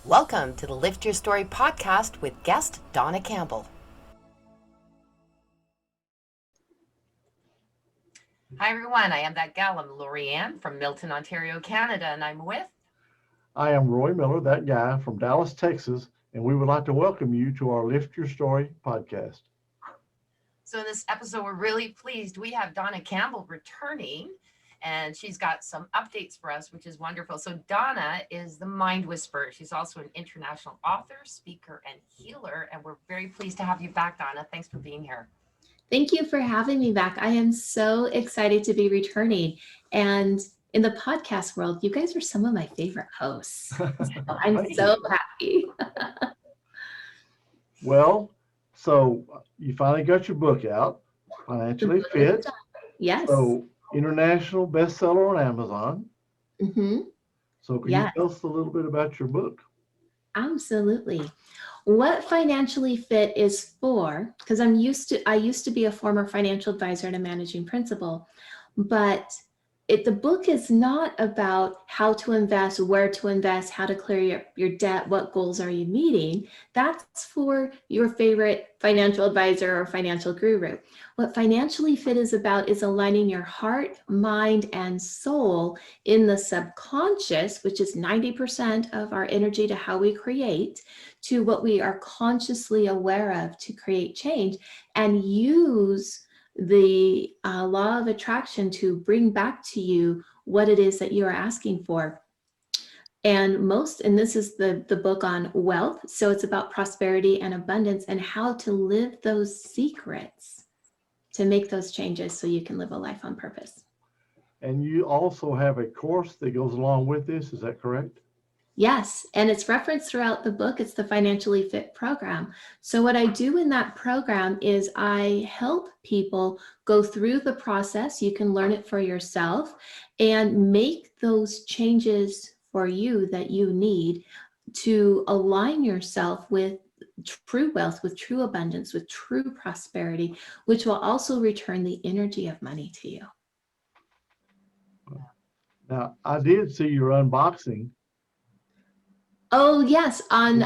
Welcome to the Lift Your Story podcast with guest Dawna Campbell. Hi everyone, I am that gal. I'm Lori Ann from Milton, Ontario, Canada, and I'm with... I am Roy Miller, that guy from Dallas, Texas, and we would like to welcome you to our Lift Your Story podcast. So in this episode, we're really pleased. We have Dawna Campbell returning, and she's got some updates for us, which is wonderful. So Dawna is the Mind Whisperer. She's also an international author, speaker, and healer, and we're very pleased to have you back, Dawna. Thanks for being here. Thank you for having me back. I am so excited to be returning. And in the podcast world, you guys are some of my favorite hosts. So I'm so happy. Well, so you finally got your book out, Financially Fit. Yes. So international bestseller on Amazon. Mm-hmm. So can you tell us a little bit about your book? Absolutely. What Financially Fit is for, because I used to be a former financial advisor and a managing principal, but the book is not about how to invest, where to invest, how to clear your debt, what goals are you meeting. That's for your favorite financial advisor or financial guru. What Financially Fit is about is aligning your heart, mind, and soul in the subconscious, which is 90% of our energy to how we create, to what we are consciously aware of to create change, and use the law of attraction to bring back to you what it is that you are asking for. And this is the book on wealth. So it's about prosperity and abundance and how to live those secrets to make those changes so you can live a life on purpose. And you also have a course that goes along with this, is that correct? Yes, and it's referenced throughout the book. It's the Financially Fit program. So what I do in that program is I help people go through the process. You can learn it for yourself and make those changes for you that you need to align yourself with true wealth, with true abundance, with true prosperity, which will also return the energy of money to you. Now, I did see your unboxing. Oh, yes. On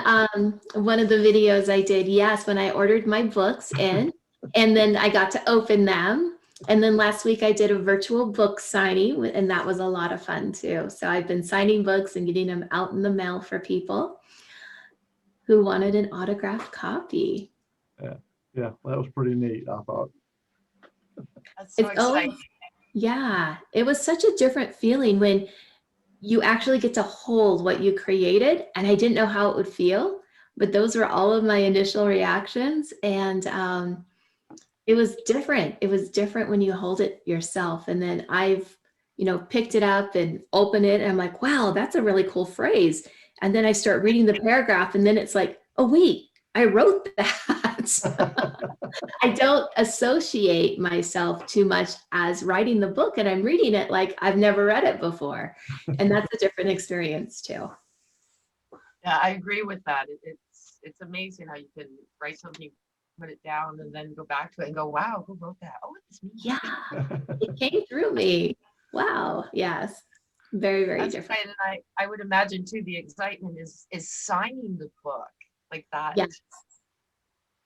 one of the videos I did, yes, when I ordered my books in, and then I got to open them. And then last week I did a virtual book signing, and that was a lot of fun too. So I've been signing books and getting them out in the mail for people who wanted an autographed copy. Yeah, that was pretty neat, I thought. That's so exciting. Yeah, it was such a different feeling when you actually get to hold what you created, and I didn't know how it would feel, but those were all of my initial reactions, and it was different. It was different when you hold it yourself, and then I've, picked it up and opened it, and I'm like, wow, that's a really cool phrase, and then I start reading the paragraph, and then it's like, oh wait, I wrote that. I don't associate myself too much as writing the book, and I'm reading it like I've never read it before. And that's a different experience too. Yeah, I agree with that. It's amazing how you can write something, put it down, and then go back to it and go, wow, who wrote that? Oh, it's me. Yeah, it came through me. Wow. Yes. Very, very That's different. right. And I would imagine too, the excitement is signing the book like that. Yes.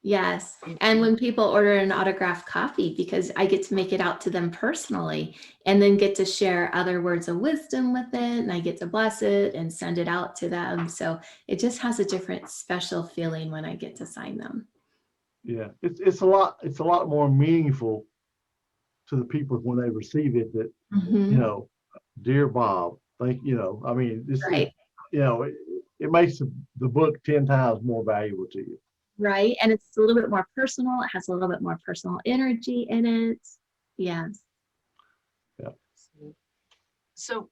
Yes. And when people order an autographed copy, because I get to make it out to them personally and then get to share other words of wisdom with it, and I get to bless it and send it out to them. So it just has a different special feeling when I get to sign them. Yeah, it's a lot more meaningful to the people when they receive it that, dear Bob, I mean, this, right. It makes the book 10 times more valuable to you. Right. And it's a little bit more personal. It has a little bit more personal energy in it. Yes. Yeah. So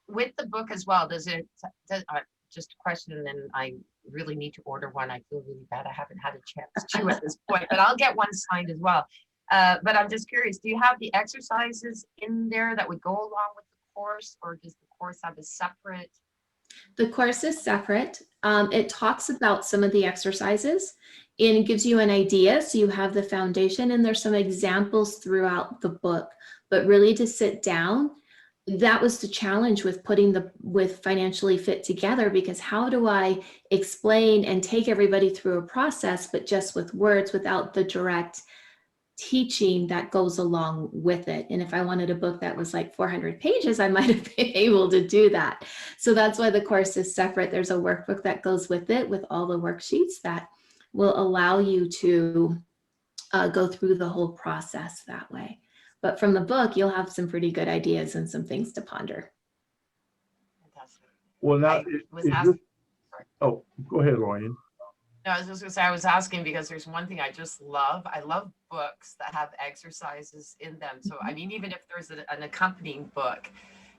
with the book as well, does just a question, and then I really need to order one. I feel really bad. I haven't had a chance to at this point, but I'll get one signed as well. But I'm just curious, do you have the exercises in there that would go along with the course, or does the course have a separate? The course is separate. It talks about some of the exercises and it gives you an idea. So you have the foundation, and there's some examples throughout the book, but really to sit down that was the challenge with with Financially Fit together, because how do I explain and take everybody through a process, but just with words without the direct teaching that goes along with it. And if I wanted a book that was like 400 pages, I might have been able to do that. So that's why the course is separate. There's a workbook that goes with it with all the worksheets that will allow you to go through the whole process that way. But from the book, you'll have some pretty good ideas and some things to ponder. Fantastic. Well, now, I was is asking, this, oh, go ahead, Ryan. no, I was just gonna say, I was asking because there's one thing I just love. I love books that have exercises in them. So, I mean, even if there's an accompanying book,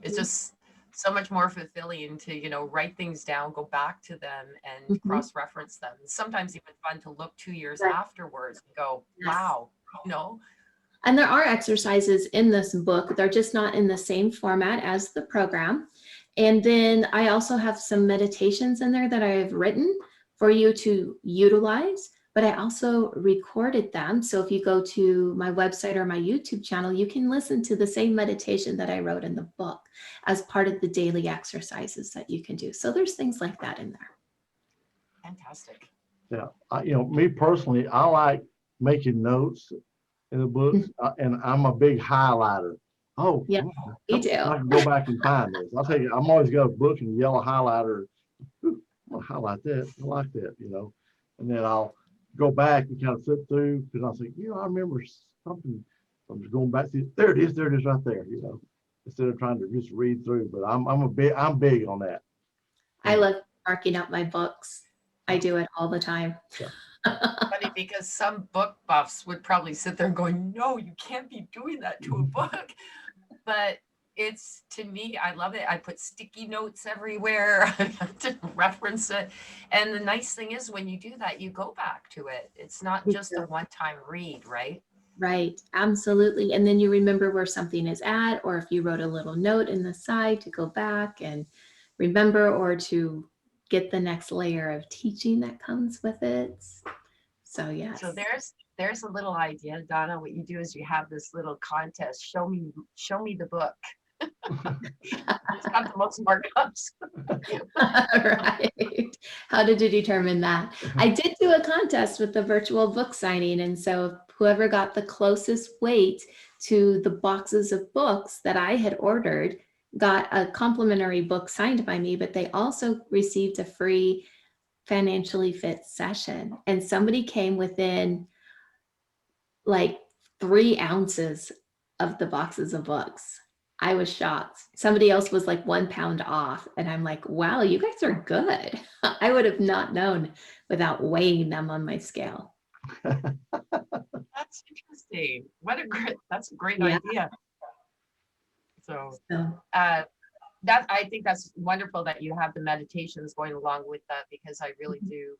it's just so much more fulfilling to, you know, write things down, go back to them and cross-reference them. Sometimes even fun to look 2 years Right. afterwards and go, Yes. wow, you know? And there are exercises in this book. They're just not in the same format as the program. And then I also have some meditations in there that I have written for you to utilize, but I also recorded them. So if you go to my website or my YouTube channel, you can listen to the same meditation that I wrote in the book as part of the daily exercises that you can do. So there's things like that in there. Fantastic. Yeah, you know, me personally, I like making notes in the books, and I'm a big highlighter. Oh, Yeah, me too. I can go back and find those. I'll tell you, I'm always got a book and a yellow highlighter. Ooh, I'll highlight that. I like that, you know. And then I'll go back and kind of flip through because I'll think, you know, I remember something. I'm just going back to there it is right there, you know, instead of trying to just read through. But I'm big on that. I love marking up my books. I do it all the time. Yeah. Funny because some book buffs would probably sit there going, no, you can't be doing that to a book. But it's, to me, I love it. I put sticky notes everywhere. I have to reference it. And the nice thing is when you do that, you go back to it. It's not just a one-time read, right? Right, absolutely. And then you remember where something is at, or if you wrote a little note in the side to go back and remember, or to get the next layer of teaching that comes with it. So yes. So there's a little idea, Dawna. What you do is you have this little contest. Show me the book. It's got the most markups. Right. How did you determine that? I did do a contest with the virtual book signing. And so whoever got the closest weight to the boxes of books that I had ordered got a complimentary book signed by me, but they also received a free Financially Fit session. And somebody came within like 3 ounces of the boxes of books. I was shocked. Somebody else was like 1 pound off. And I'm like, wow, you guys are good. I would have not known without weighing them on my scale. That's interesting. That's a great Yeah. idea. So So, I think that's wonderful that you have the meditations going along with that, because I really do.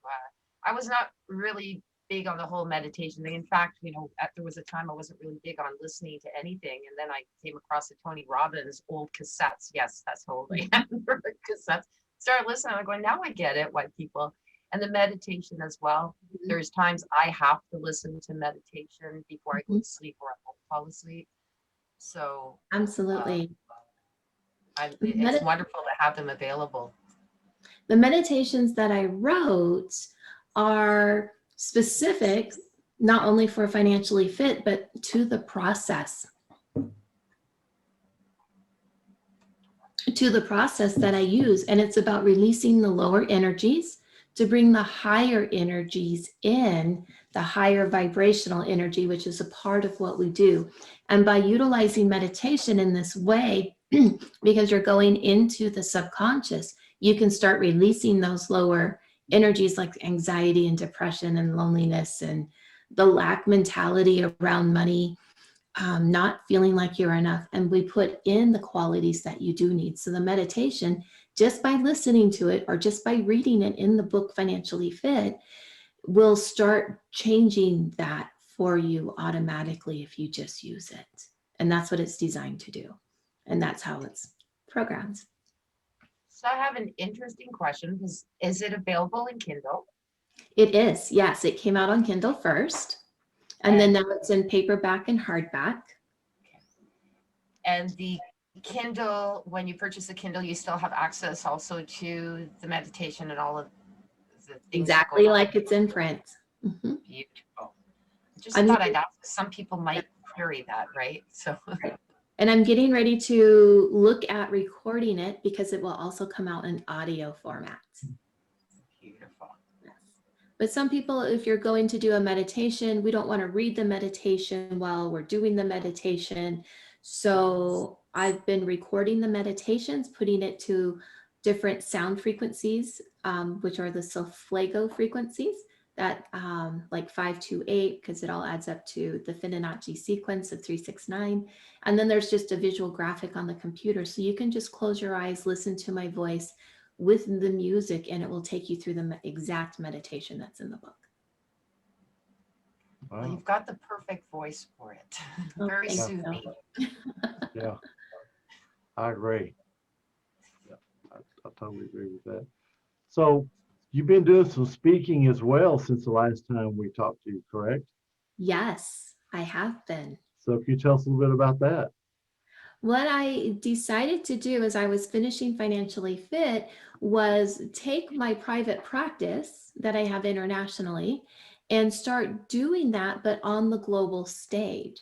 I was not really big on the whole meditation thing. In fact, you know, there was a time I wasn't really big on listening to anything, and then I came across the Tony Robbins old cassettes. Yes, that's totally cassettes. Started listening. I'm going, now I get it. Why people and the meditation as well. There's times I have to listen to meditation before I go to sleep, or I won't fall asleep. So absolutely. it's wonderful to have them available. The meditations that I wrote are specific, not only for Financially Fit, but to the process. To the process that I use. And it's about releasing the lower energies to bring the higher energies in, the higher vibrational energy, which is a part of what we do. And by utilizing meditation in this way, because you're going into the subconscious, you can start releasing those lower energies like anxiety and depression and loneliness and the lack mentality around money, not feeling like you're enough. And we put in the qualities that you do need. So the meditation, just by listening to it or just by reading it in the book Financially Fit, will start changing that for you automatically if you just use it. And that's what it's designed to do. And that's how it's programmed. So I have an interesting question. Is it available in Kindle? It is, yes. It came out on Kindle first. And then now it's in paperback and hardback. And the Kindle, when you purchase a Kindle, you still have access also to the meditation and all of the things that go Exactly on. like it's in print. Mhm. Beautiful. I just I'm thought I'd ask, some people might query that, right? So And I'm getting ready to look at recording it because it will also come out in audio format. beautiful. Yes. But some people, if you're going to do a meditation, we don't want to read the meditation while we're doing the meditation. So I've been recording the meditations, putting it to different sound frequencies, which are the solfeggio frequencies, that like 528, because it all adds up to the Fibonacci sequence of 369. And then there's just a visual graphic on the computer. So you can just close your eyes, listen to my voice with the music, and it will take you through the exact meditation that's in the book. Well, Wow. you've got the perfect voice for it. Oh, Very thank soothing. you. Yeah, I agree. Yeah, I totally agree with that. So you've been doing some speaking as well since the last time we talked to you, correct? Yes, I have been. So can you tell us a little bit about that? What I decided to do as I was finishing Financially Fit was take my private practice that I have internationally and start doing that, but on the global stage.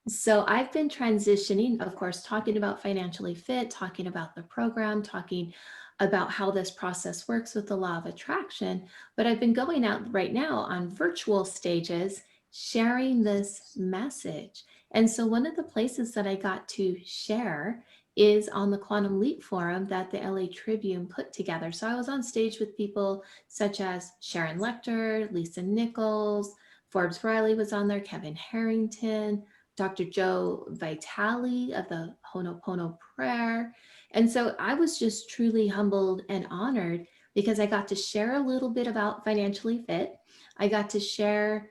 So I've been transitioning, of course, talking about Financially Fit, talking about the program, talking about how this process works with the law of attraction. But I've been going out right now on virtual stages, sharing this message. And so one of the places that I got to share is on the Quantum Leap Forum that the LA Tribune put together. So I was on stage with people such as Sharon Lechter, Lisa Nichols, Forbes Riley was on there, Kevin Herrington, Dr. Joe Vitale of the Ho'oponopono Prayer. And so I was just truly humbled and honored because I got to share a little bit about Financially Fit. I got to share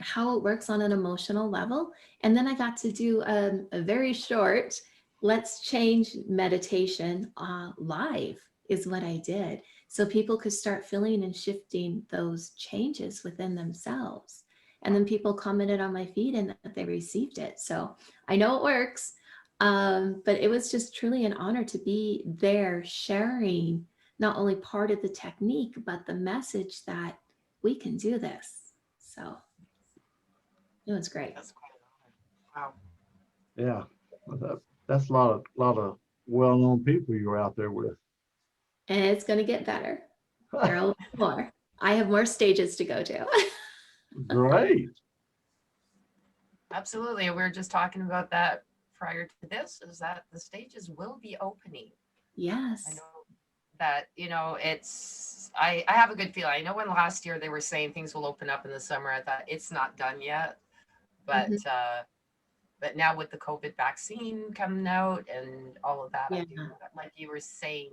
how it works on an emotional level. And then I got to do a very short Let's Change meditation live is what I did. So people could start feeling and shifting those changes within themselves. And then people commented on my feed and that they received it. So I know it works. But it was just truly an honor to be there sharing not only part of the technique, but the message that we can do this. So it was great. That's quite an honor. Wow. Yeah, well, that's a lot of well-known people you're out there with. And it's going to get better. There are more. I have more stages to go to. Great. Absolutely. And we were just talking about that prior to this, is that the stages will be opening. I Yes. know that, I have a good feeling. I know when last year they were saying things will open up in the summer, I thought it's not done yet. But but now with the COVID vaccine coming out and all of that, Yeah. I do, like you were saying,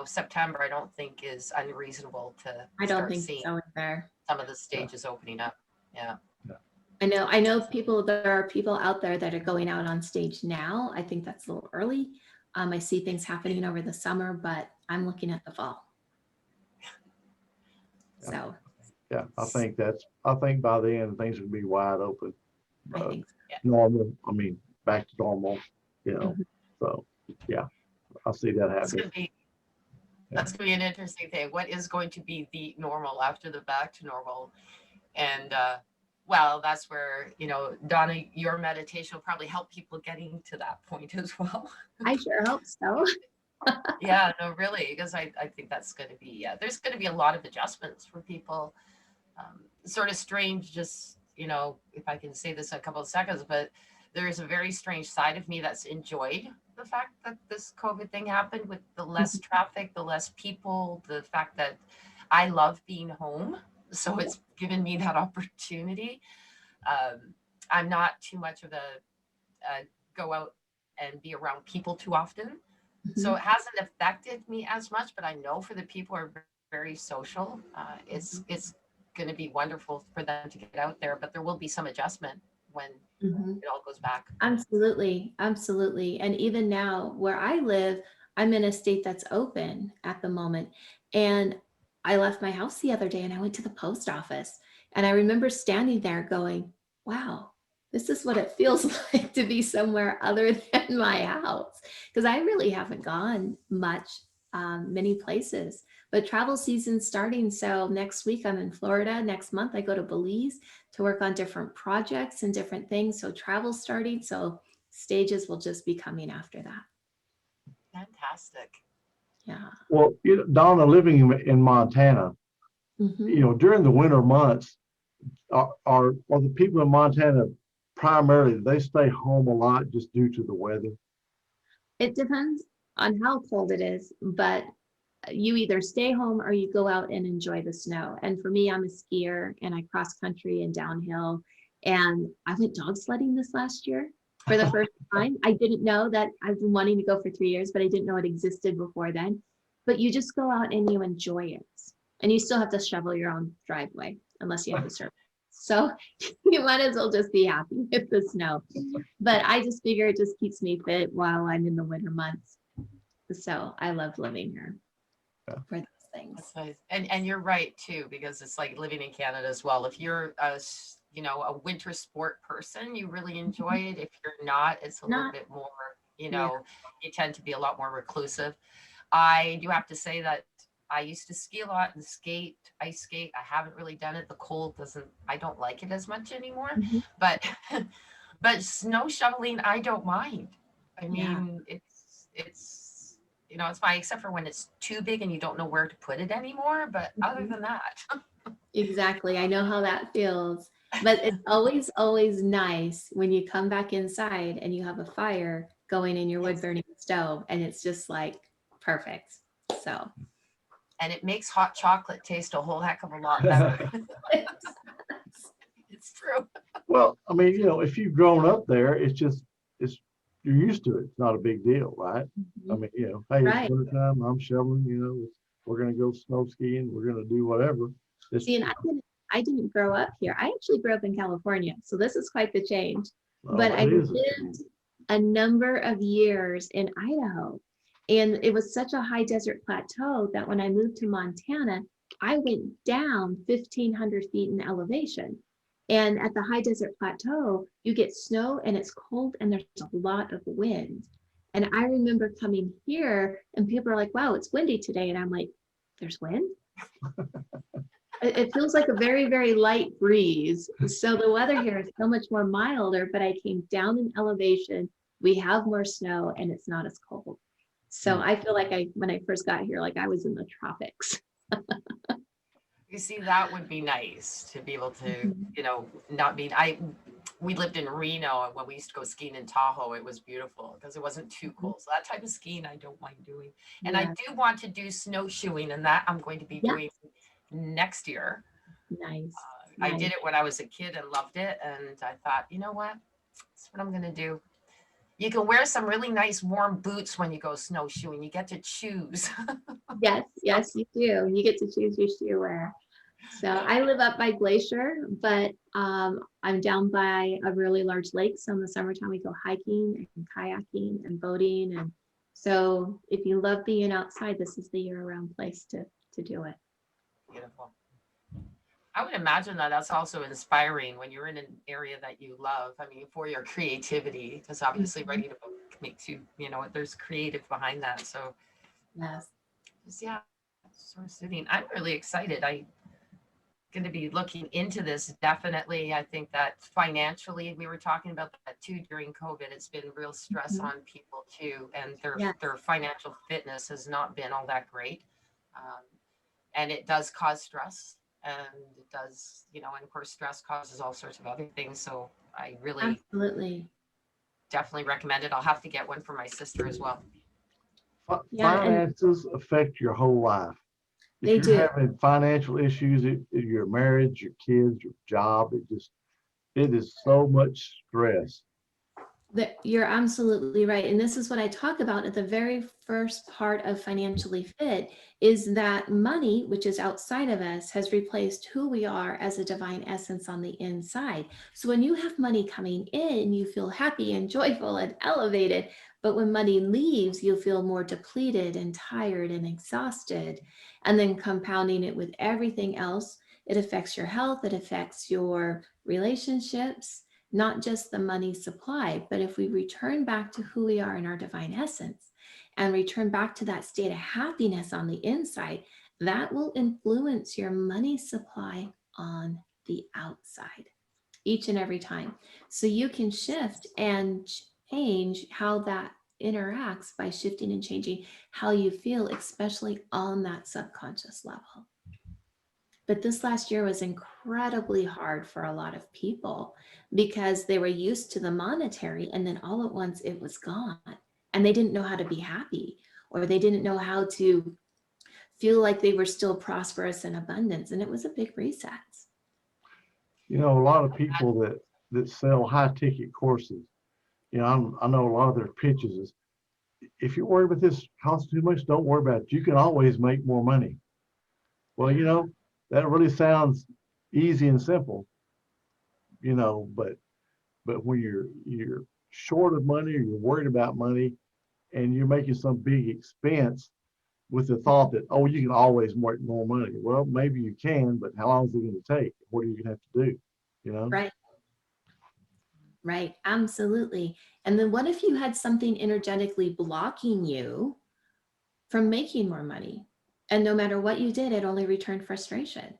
September I don't think is unreasonable to I don't start think seeing so either. some of the stages opening up. Yeah. I know there are people out there that are going out on stage now. I think that's a little early. I see things happening over the summer, but I'm looking at the fall. Yeah. So Yeah, I think by then things will be wide open. I think Normal. I mean, back to normal, Mhm. So yeah, I see that That's happening. gonna be that's gonna be an interesting thing. What is going to be the normal after the back to normal? And well, that's where, Dawna, your meditation will probably help people getting to that point as well. I sure hope so. Yeah, no, really, because I think that's going to be, there's going to be a lot of adjustments for people. Sort of strange, just, if I can say this in a couple of seconds, but there's a very strange side of me that's enjoyed the fact that this COVID thing happened with the less traffic, the less people, the fact that I love being home. So it's given me that opportunity. I'm not too much of a go out and be around people too often. So it hasn't affected me as much, but I know for the people who are very social, it's going to be wonderful for them to get out there, but there will be some adjustment when it all goes back. Absolutely. Absolutely. And even now where I live, I'm in a state that's open at the moment. And I left my house the other day and I went to the post office. And I remember standing there going, wow, this is what it feels like to be somewhere other than my house. Because I really haven't gone much, many places, but travel season's starting. So next week I'm in Florida. Next month I go to Belize to work on different projects and different things. So travel's starting. So stages will just be coming after that. Fantastic. Yeah. Well, Donna, living in Montana, Mhm. during the winter months, are the people in Montana primarily, do they stay home a lot just due to the weather? It depends on how cold it is, but you either stay home or you go out and enjoy the snow. And for me, I'm a skier and I cross country and downhill. And I went dog sledding this last year for the first time. I didn't know that. I've been wanting to go for 3 years, but I didn't know it existed before then. But you just go out and you enjoy it. And you still have to shovel your own driveway unless you have a surf. So you might as well just be happy with the snow. But I just figure it just keeps me fit while I'm in the winter months. So I love living here for those things. That's nice. And you're right too, because it's like living in Canada as well. If you're a winter sport person, you really enjoy it. If you're not, it's a little bit more, Yeah. you tend to be a lot more reclusive. I do have to say that I used to ski a lot and skate, ice skate. I haven't really done it. The cold I don't like it as much anymore, Mhm. but but snow shoveling, I don't mind. I Yeah. mean, it's fine, except for when it's too big and you don't know where to put it anymore. But other Mhm. than that, Exactly. I know how that feels. But it's always, always nice when you come back inside and you have a fire going in your wood yes. burning stove, and it's just like perfect. So And it makes hot chocolate taste a whole heck of a lot better. It's true. Well, I mean, if you've grown up there, it's you're used to it. It's not a big deal, right? I Mhm. mean, hey, it's Right. wintertime, I'm shoveling, we're gonna go snow skiing, we're gonna do whatever. It's, See, and I didn't grow up here. I actually grew up in California, so this is quite the change. oh, But I that is a lived change. a number of years in Idaho, and it was such a high desert plateau that when I moved to Montana, I went down 1,500 feet in elevation. And at the high desert plateau, you get snow and it's cold and there's a lot of wind. And I remember coming here and people are like, wow, it's windy today. And I'm like, there's wind? It feels like a very, very light breeze. So the weather here is so much more milder, but I came down in elevation. We have more snow and it's not as cold. So Hmm. I feel like when I first got here, like I was in the tropics. You see, that would be nice to be able to, Mhm. not be. We lived in Reno, and when we used to go skiing in Tahoe, it was beautiful because it wasn't too Mhm. cold. So that type of skiing I don't mind doing. And I Yeah, do want to do snowshoeing, and that I'm going to be yeah, doing next year. nice, I did nice. it when I was a kid and loved it, and I thought, you know what? That's what I'm going to do. You can wear some really nice warm boots when you go snowshoeing. You get to choose. Yes, yes, you do. You get to choose your shoe wear. So I live up by Glacier, but I'm down by a really large lake. So in the summertime, we go hiking and kayaking and boating. And so if you love being outside, this is the year-round place to do it. Beautiful. I would imagine that that's also inspiring when you're in an area that you love. I mean, for your creativity, because obviously Mhm. writing a book makes you, there's creative behind that. So, Yes. just, yeah, sort of sitting. I'm really excited. I'm going to be looking into this definitely. I think that financially, we were talking about that too during COVID. It's been real stress Mhm. on people too, and their Yes. their financial fitness has not been all that great. Um, and it does cause stress, and it does, and of course stress causes all sorts of other things, so I really Absolutely. definitely recommend it. I'll have to get one for my sister as well. Yeah, and Finances affect your whole life. If they you're do. having financial issues, your marriage, your kids, your job, it is so much stress. That you're absolutely right. And this is what I talk about at the very first part of Financially Fit is that money, which is outside of us, has replaced who we are as a divine essence on the inside. So when you have money coming in, you feel happy and joyful and elevated. But when money leaves, you feel more depleted and tired and exhausted. And then compounding it with everything else, it affects your health, it affects your relationships, not just the money supply, but if we return back to who we are in our divine essence and return back to that state of happiness on the inside, that will influence your money supply on the outside each and every time. So you can shift and change how that interacts by shifting and changing how you feel, especially on that subconscious level. But this last year was incredibly hard for a lot of people because they were used to the monetary, and then all at once it was gone. And they didn't know how to be happy, or they didn't know how to feel like they were still prosperous and abundance. And it was a big reset. You know, a lot of people that sell high ticket courses, you know, I know a lot of their pitches is, if you're worried about this costing too much, don't worry about it. You can always make more money. Well, you know, that really sounds easy and simple, you know, but when you're short of money or you're worried about money and you're making some big expense with the thought that, oh, you can always make more money. Well, maybe you can, but how long is it going to take? What are you going to have to do? You know? Right. Right. Absolutely. And then what if you had something energetically blocking you from making more money? And no matter what you did, it only returned frustration.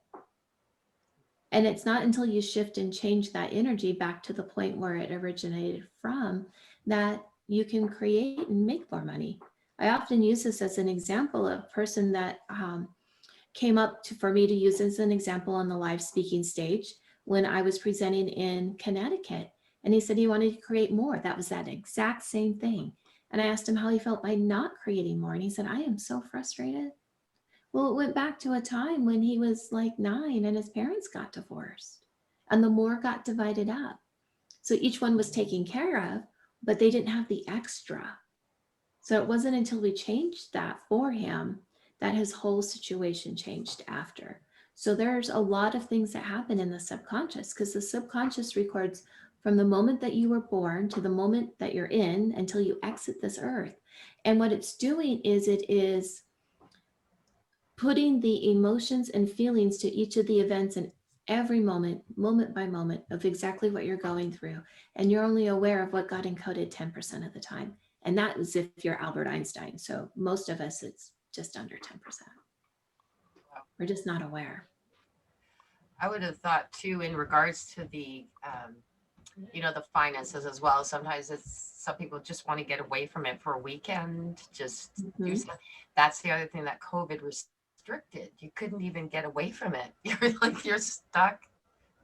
And it's not until you shift and change that energy back to the point where it originated from that you can create and make more money. I often use this as an example of a person that came up for me to use as an example on the live speaking stage when I was presenting in Connecticut. And he said he wanted to create more. That was that exact same thing. And I asked him how he felt by not creating more. And he said, I am so frustrated. Well, it went back to a time when he was like 9 and his parents got divorced and the more got divided up. So each one was taken care of, but they didn't have the extra. So it wasn't until we changed that for him that his whole situation changed after. So there's a lot of things that happen in the subconscious because the subconscious records from the moment that you were born to the moment that you're in until you exit this earth. And what it's doing is it is putting the emotions and feelings to each of the events in every moment, moment by moment of exactly what you're going through. And you're only aware of what got encoded 10% of the time. And that is if you're Albert Einstein. So most of us, it's just under 10%. We're just not aware. I would have thought too, in regards to the, the finances as well. Sometimes some people just want to get away from it for a weekend, just do something. That's the other thing that COVID restricted. You couldn't even get away from it. You're stuck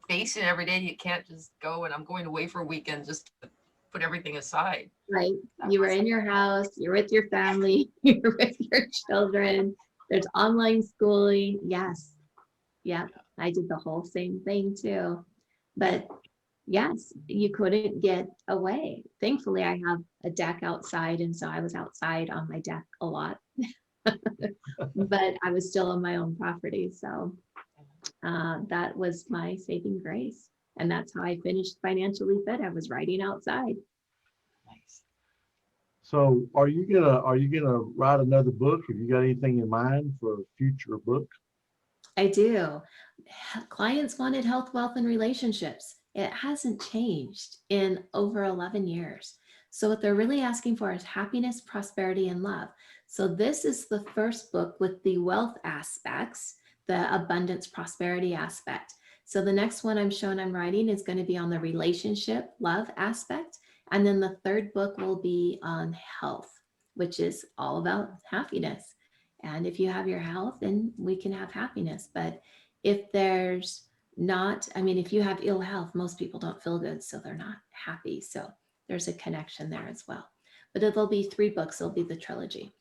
facing it every day. You can't just go and I'm going away for a weekend just to put everything aside. Right. You were in your house, you're with your family, you're with your children. There's online schooling. Yes. Yeah. I did the whole same thing too. But yes, you couldn't get away. Thankfully, I have a deck outside. And so I was outside on my deck a lot, but I was still on my own property. So that was my saving grace. And that's how I finished Financially Fit. I was writing outside. Nice. So are you gonna write another book? Have you got anything in mind for a future book? I do. Clients wanted health, wealth, and relationships. It hasn't changed in over 11 years. So what they're really asking for is happiness, prosperity, and love. So this is the first book with the wealth aspects, the abundance, prosperity aspect. So the next one I'm writing is going to be on the relationship, love aspect. And then the third book will be on health, which is all about happiness. And if you have your health, then we can have happiness. But if there's not, if you have ill health, most people don't feel good, so they're not happy. So there's a connection there as well. But it'll be 3 books. It'll be the trilogy.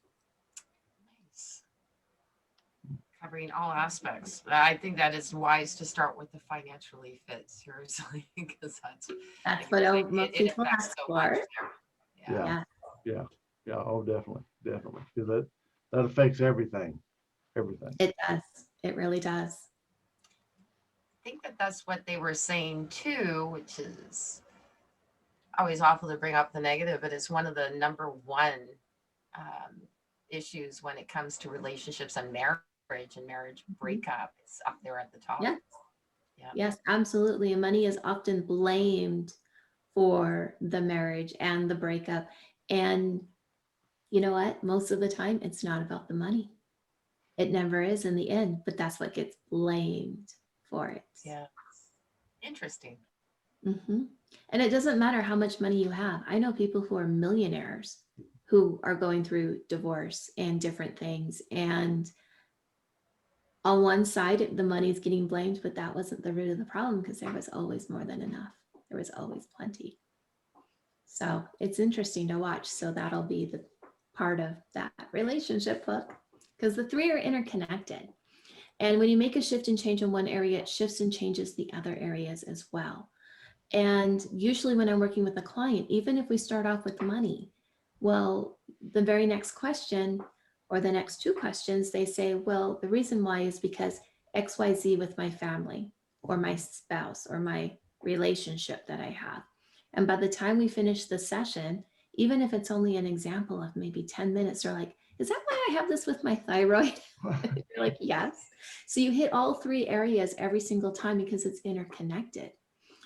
Nice. Covering all aspects. I think that is wise to start with the Financially Fit, seriously, because that's what most people affects ask so much. for. Yeah. Oh, definitely. Because that affects everything. It does. It really does. I think that's what they were saying too, which is always awful to bring up the negative, but it's one of the number one issues when it comes to relationships and marriage breakup. It's up there at the top. Yes. Yeah. Yes, absolutely. And money is often blamed for the marriage and the breakup. And you know what? Most of the time, it's not about the money. It never is in the end, but that's what gets blamed for it. Yeah. Interesting. hmm And it doesn't matter how much money you have. I know people who are millionaires who are going through divorce and different things. And on one side, the money is getting blamed, but that wasn't the root of the problem because there was always more than enough. There was always plenty. So it's interesting to watch. So that'll be the part of that relationship book because the three are interconnected. And when you make a shift and change in one area, it shifts and changes the other areas as well. And usually when I'm working with a client, even if we start off with money, well, the very next question or the next two questions, they say, well, the reason why is because XYZ with my family or my spouse or my relationship that I have. And by the time we finish the session, even if it's only an example of maybe 10 minutes, they're like, is that why I have this with my thyroid? You're like, yes. So you hit all three areas every single time because it's interconnected.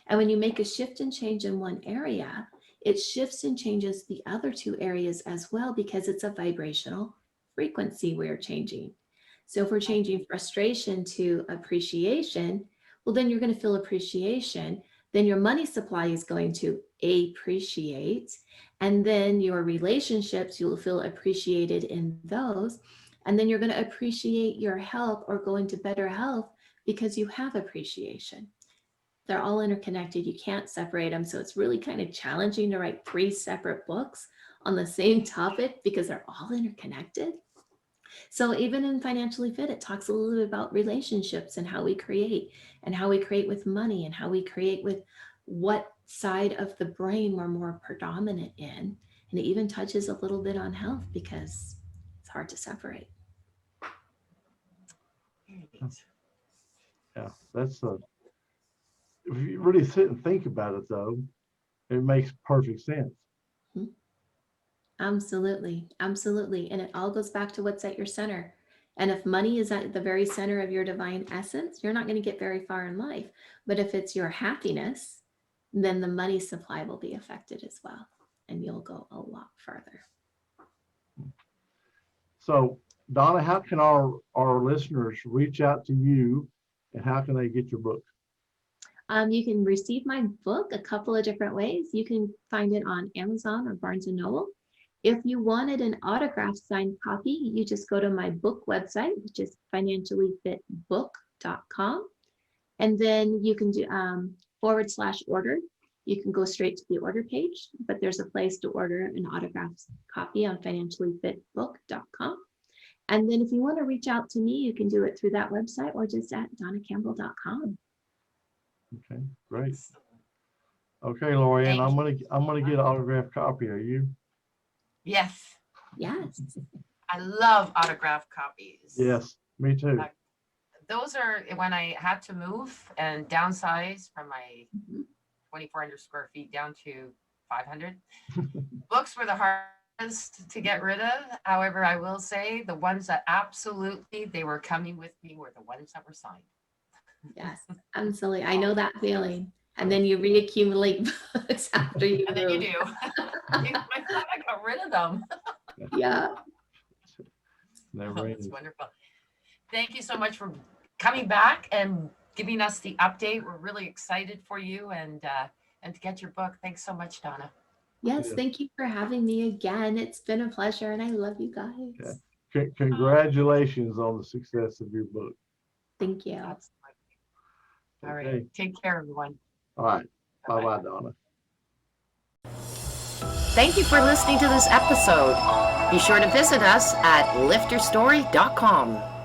And when you make a shift and change in one area, it shifts and changes the other two areas as well because it's a vibrational frequency we're changing. So if we're changing frustration to appreciation, well, then you're going to feel appreciation. Then your money supply is going to appreciate. And then your relationships, you'll feel appreciated in those. And then you're going to appreciate your health or go into better health because you have appreciation. They're all interconnected. You can't separate them. So it's really kind of challenging to write 3 separate books on the same topic because they're all interconnected. So even in Financially Fit, it talks a little bit about relationships and how we create with money and how we create with what side of the brain we're more predominant in. And it even touches a little bit on health because it's hard to separate. Yeah, that's if you really sit and think about it though, it makes perfect sense. Absolutely. Absolutely. And it all goes back to what's at your center. And if money is at the very center of your divine essence, you're not going to get very far in life. But if it's your happiness, then the money supply will be affected as well. And you'll go a lot further. So Dawna, how can our listeners reach out to you and how can they get your book? You can receive my book a couple of different ways. You can find it on Amazon or Barnes & Noble. If you wanted an autographed signed copy, you just go to my book website, which is financiallyfitbook.com. And then you can do /order. You can go straight to the order page, but there's a place to order an autographed copy on financiallyfitbook.com. And then if you want to reach out to me, you can do it through that website or just at dawnacampbell.com. Okay, great. Okay, Lorianne, I'm gonna get an autographed copy. Are you? Yes. Yes. I love autographed copies. Yes, me too. Those are when I had to move and downsize from my 2,400 square feet down to 500. Books were the hardest to get rid of. However, I will say the ones that absolutely they were coming with me were the ones that were signed. Yes, absolutely. I know that feeling. And then you reaccumulate books after you And move. then you do. I got rid of them. Yeah. That's wonderful. Thank you so much for coming back and giving us the update. We're really excited for you and to get your book. Thanks so much, Dawna. Yes, thank you for having me again. It's been a pleasure and I love you guys. Okay. Congratulations on the success of your book. Thank you. Absolutely. All right. Okay. Take care, everyone. All right. Bye-bye, Dawna. Thank you for listening to this episode. Be sure to visit us at lifterstory.com.